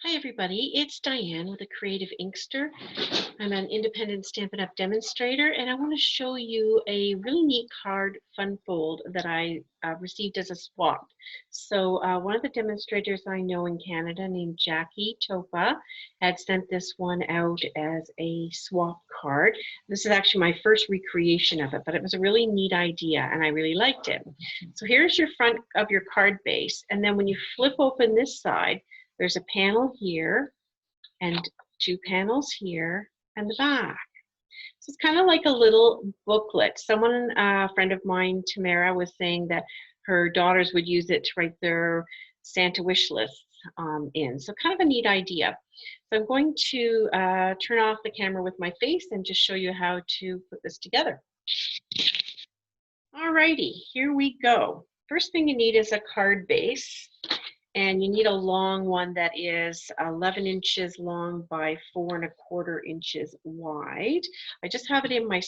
Hi everybody, it's Diane with a Creative Inkster. I'm an independent Stampin' Up! Demonstrator and I want to show you a really neat card fun fold that I received as a swap. So one of the demonstrators I know in Canada named Jackie Topa had sent this one out as a swap card. This is actually my first recreation of it, but it was a really neat idea and I really liked it. So here's your front of your card base, and then when you flip open this side, there's a panel here and two panels here and the back. So it's kind of like a little booklet. Someone, a friend of mine, Tamara, was saying that her daughters would use it to write their Santa wish lists in. So kind of a neat idea. So I'm going to turn off the camera with my face and just show you how to put this together. Alrighty, here we go. First thing you need is a card base. And you need a long one that is 11 inches long by 4¼ inches wide. I just have it in my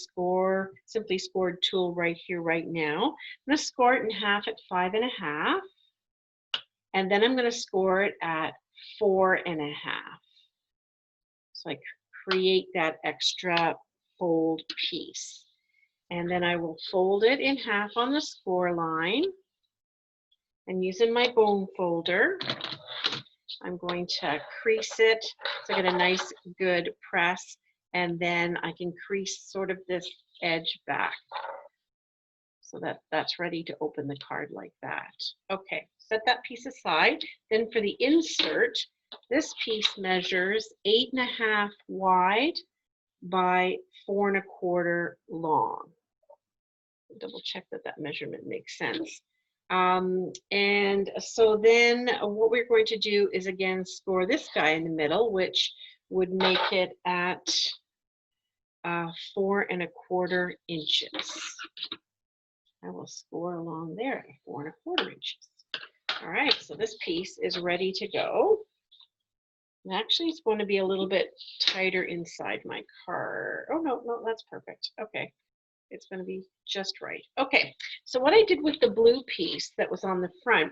Simply Scored tool right here, right now. I'm going to score it in half at 5½, and then I'm going to score it at 4½. So I create that extra fold piece. And then I will fold it in half on the score line. And using my bone folder, I'm going to crease it so I get a nice good press, and then I can crease sort of this edge back so that that's ready to open the card like that. Okay, set that piece aside. Then for the insert, this piece measures 8½ wide by 4¼ long. Double check that that measurement makes sense. And so then what we're going to do is again score this guy in the middle, which would make it at 4¼ inches. I will score along there at 4¼ inches. All right, so this piece is ready to go. And actually, it's going to be a little bit tighter inside my card. Oh, no, that's perfect. Okay. It's going to be just right. Okay, so what I did with the blue piece that was on the front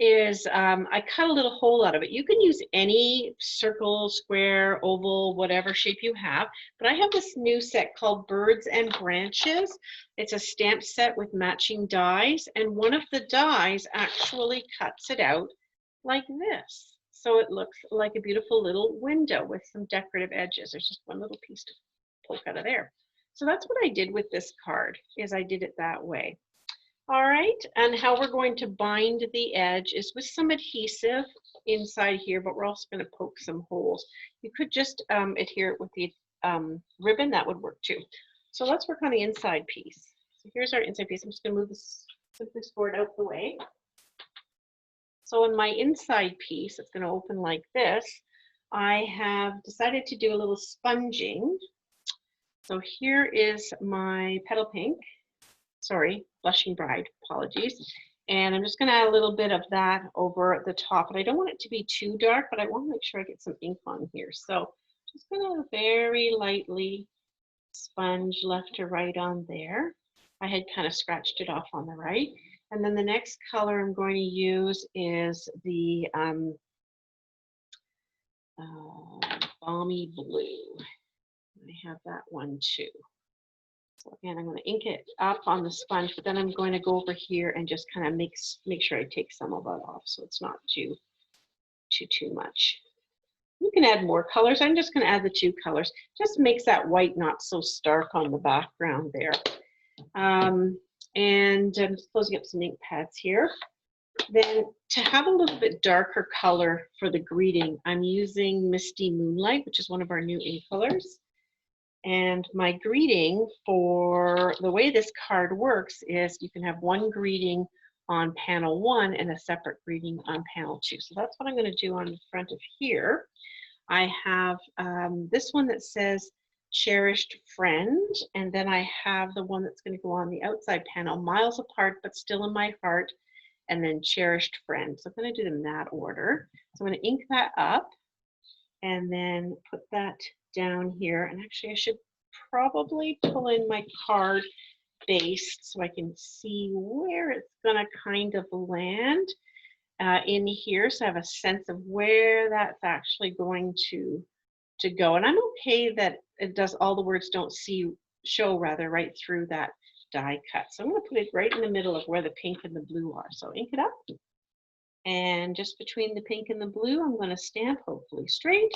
is I cut a little hole out of it. You can use any circle, square, oval, whatever shape you have, but I have this new set called Birds and Branches. It's a stamp set with matching dies, and one of the dies actually cuts it out like this. So it looks like a beautiful little window with some decorative edges. There's just one little piece to poke out of there. So that's what I did with this card, is I did it that way. All right, and how we're going to bind the edge is with some adhesive inside here, but we're also going to poke some holes. You could just adhere it with the ribbon, that would work too. So let's work on the inside piece. So here's our inside piece. I'm just going to move this Simply Scored out the way. So in my inside piece, it's going to open like this. I have decided to do a little sponging. So here is my petal pink, sorry, Blushing Bride, apologies. And I'm just going to add a little bit of that over the top. And I don't want it to be too dark, but I want to make sure I get some ink on here. So just going to very lightly sponge left to right on there. I had kind of scratched it off on the right. And then the next color I'm going to use is the Balmy Blue. I have that one too. So again, I'm going to ink it up on the sponge, but then I'm going to go over here and just kind of make sure I take some of that off so it's not too much. You can add more colors. I'm just going to add the 2 colors. Just makes that white not so stark on the background there. And I'm just closing up some ink pads here. Then to have a little bit darker color for the greeting, I'm using Misty Moonlight, which is one of our new ink colors. And my greeting, for the way this card works, is you can have one greeting on panel 1 and a separate greeting on panel 2. So that's what I'm going to do on the front of here. I have this one that says Cherished Friend, and then I have the one that's going to go on the outside panel, Miles Apart but Still in My Heart, and then Cherished Friend. So I'm going to do them in that order. So I'm going to ink that up and then put that down here. And actually I should probably pull in my card base so I can see where it's going to kind of land. in here, so I have a sense of where that's actually going to go. And I'm okay that it does, all the words don't show rather right through that die cut. So I'm going to put it right in the middle of where the pink and the blue are. So ink it up. And just between the pink and the blue, I'm going to stamp, hopefully straight.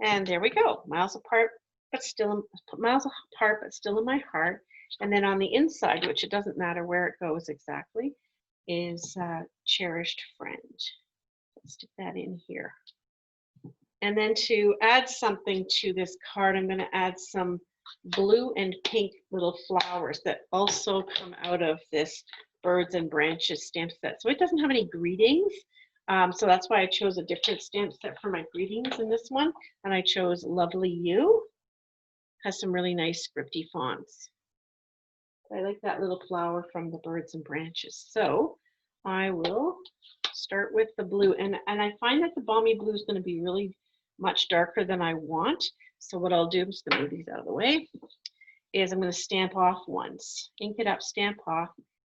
And there we go. Miles apart, but still in my heart. And then on the inside, which it doesn't matter where it goes exactly, is cherished friend. Let's stick that in here. And then to add something to this card, I'm going to add some blue and pink little flowers that also come out of this Birds and Branches stamp set. So it doesn't have any greetings. So that's why I chose a different stamp set for my greetings in this one. And I chose Lovely You. Has some really nice scripty fonts. I like that little flower from the Birds and Branches. So I will start with the blue. And I find that the balmy blue is going to be really much darker than I want. So what I'll do, I'm just going to move these out of the way, is I'm going to stamp off once, ink it up, stamp off,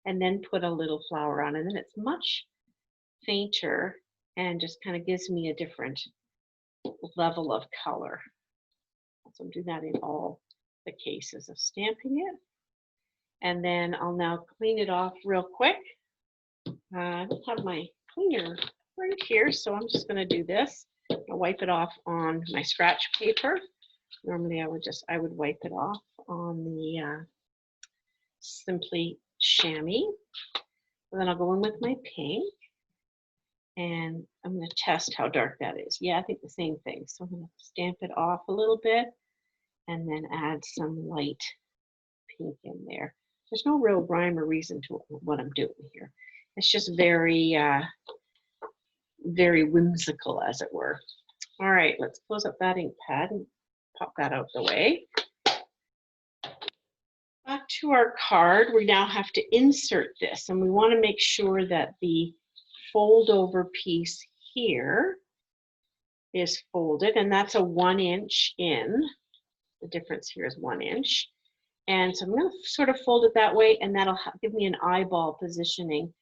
and then put a little flower on. And then it's much fainter and just kind of gives me a different level of color. So I'm doing that in all the cases of stamping it. And then I'll now clean it off real quick. I don't have my cleaner right here, so I'm just going to do this. I'll wipe it off on my scratch paper. Normally I would wipe it off on the Simply Chamois. And then I'll go in with my pink. And I'm going to test how dark that is. Yeah, I think the same thing. So I'm going to stamp it off a little bit and then add some light pink in there. There's no real rhyme or reason to what I'm doing here. It's just very, very whimsical, as it were. All right, let's close up that ink pad and pop that out the way. Back to our card, we now have to insert this, and we want to make sure that the fold over piece here is folded, and that's a 1 inch in. The difference here is 1 inch. And so I'm going to sort of fold it that way, and that'll give me an eyeball positioning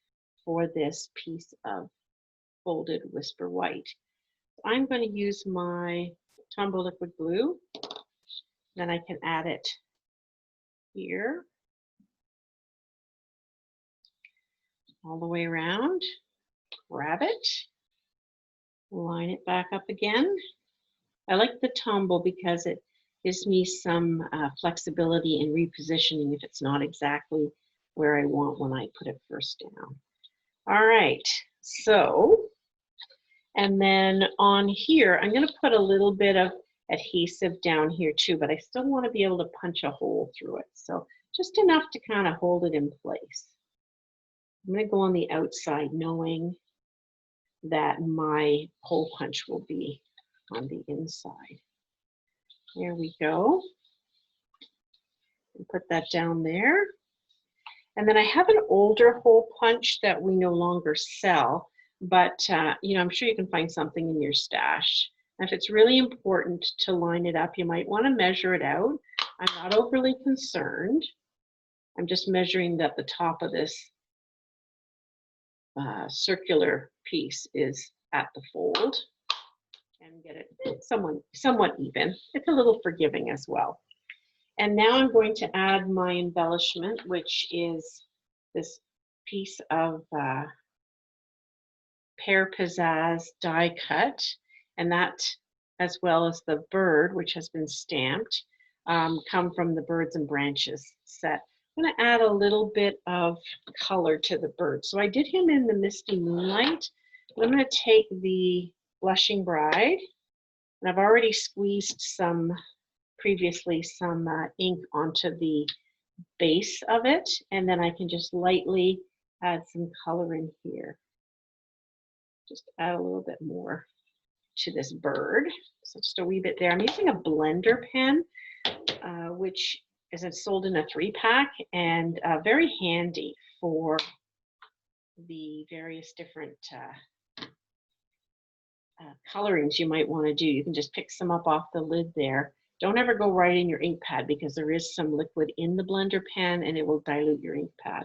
for this piece of folded Whisper White. I'm going to use my Tombow liquid glue. Then I can add it here, all the way around. Grab it, line it back up again. I like the Tombow because it gives me some flexibility in repositioning if it's not exactly where I want when I put it first down. All right, so, and then on here, I'm going to put a little bit of adhesive down here too, but I still want to be able to punch a hole through it. So just enough to kind of hold it in place. I'm going to go on the outside knowing that my hole punch will be on the inside. There we go. And put that down there. And then I have an older hole punch that we no longer sell, but you know, I'm sure you can find something in your stash. And if it's really important to line it up, you might want to measure it out. I'm not overly concerned. I'm just measuring that the top of this circular piece is at the fold and get it somewhat even. It's a little forgiving as well. And now I'm going to add my embellishment, which is this piece of Pear Pizzazz die cut, and that, as well as the bird, which has been stamped, come from the Birds and Branches set. I'm going to add a little bit of color to the bird. So I did him in the Misty Moonlight. I'm going to take the Blushing Bride, and I've already squeezed previously some ink onto the base of it, and then I can just lightly add some color in here. Just add a little bit more to this bird. So just a wee bit there. I'm using a blender pen, which is sold in a 3-pack, and very handy for the various different colorings you might want to do. You can just pick some up off the lid there. Don't ever go right in your ink pad because there is some liquid in the blender pen and it will dilute your ink pad.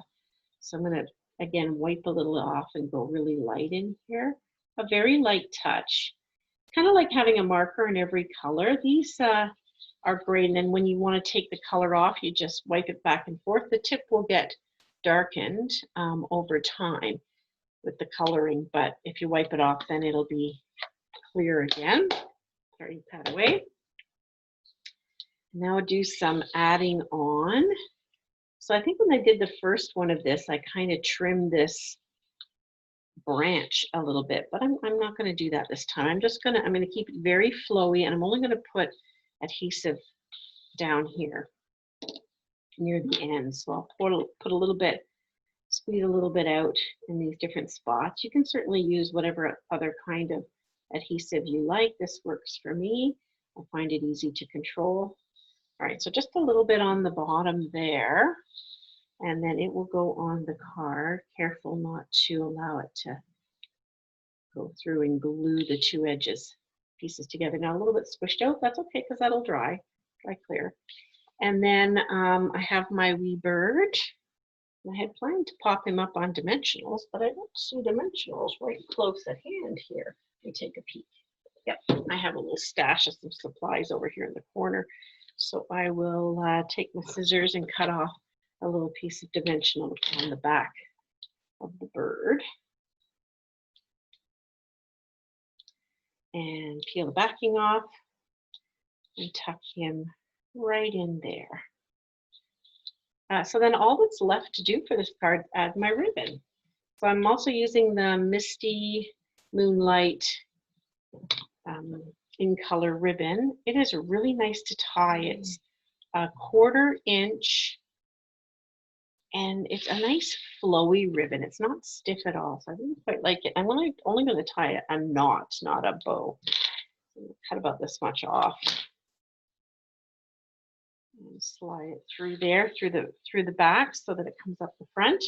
So I'm going to again, wipe a little off and go really light in here. A very light touch. Kind of like having a marker in every color. These are great. And then when you want to take the color off, you just wipe it back and forth. The tip will get darkened over time with the coloring, but if you wipe it off, then it'll be clear again. Sorry, pat away. Now do some adding on. So I think when I did the first one of this, I kind of trimmed this branch a little bit, but I'm not going to do that this time. I'm going to keep it very flowy, and I'm only going to put adhesive down here near the end. So I'll put a little bit, squeeze a little bit out in these different spots. You can certainly use whatever other kind of adhesive you like. This works for me. I find it easy to control. All right, so just a little bit on the bottom there, and then it will go on the card. Careful not to allow it to go through and glue the two pieces together. Now a little bit squished out, that's okay because that'll dry clear. And then I have my wee bird. I had planned to pop him up on dimensionals, but I don't see dimensionals right close at hand here. Let me take a peek. Yep, I have a little stash of some supplies over here in the corner. So I will take my scissors and cut off a little piece of dimensional on the back of the bird. And peel the backing off and tuck him right in there. So then all that's left to do for this card is add my ribbon. So I'm also using the Misty Moonlight in color ribbon. It is really nice to tie. It's a 1/4 inch and it's a nice flowy ribbon. It's not stiff at all, so I really quite like it. I'm only going to tie a knot, not a bow. Cut about this much off. And slide it through there, through the back, so that it comes up the front.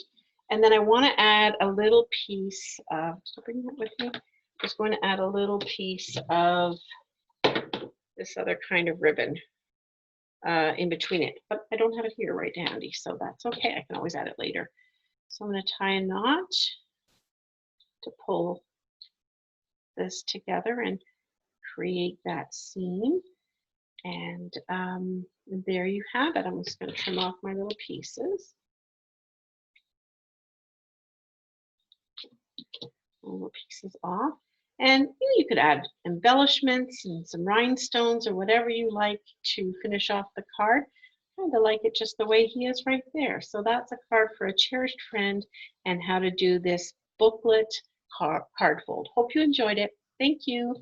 And then I want to add a little piece of, bring that with me. Just going to add a little piece of this other kind of ribbon in between it, but I don't have it here right handy, so that's okay. I can always add it later. So I'm going to tie a knot to pull this together and create that seam. And there you have it. I'm just going to trim off my little pieces. Little pieces off. And you could add embellishments and some rhinestones or whatever you like to finish off the card. I kind of like it just the way he is right there. So that's a card for a cherished friend and how to do this booklet card fold. Hope you enjoyed it. Thank you.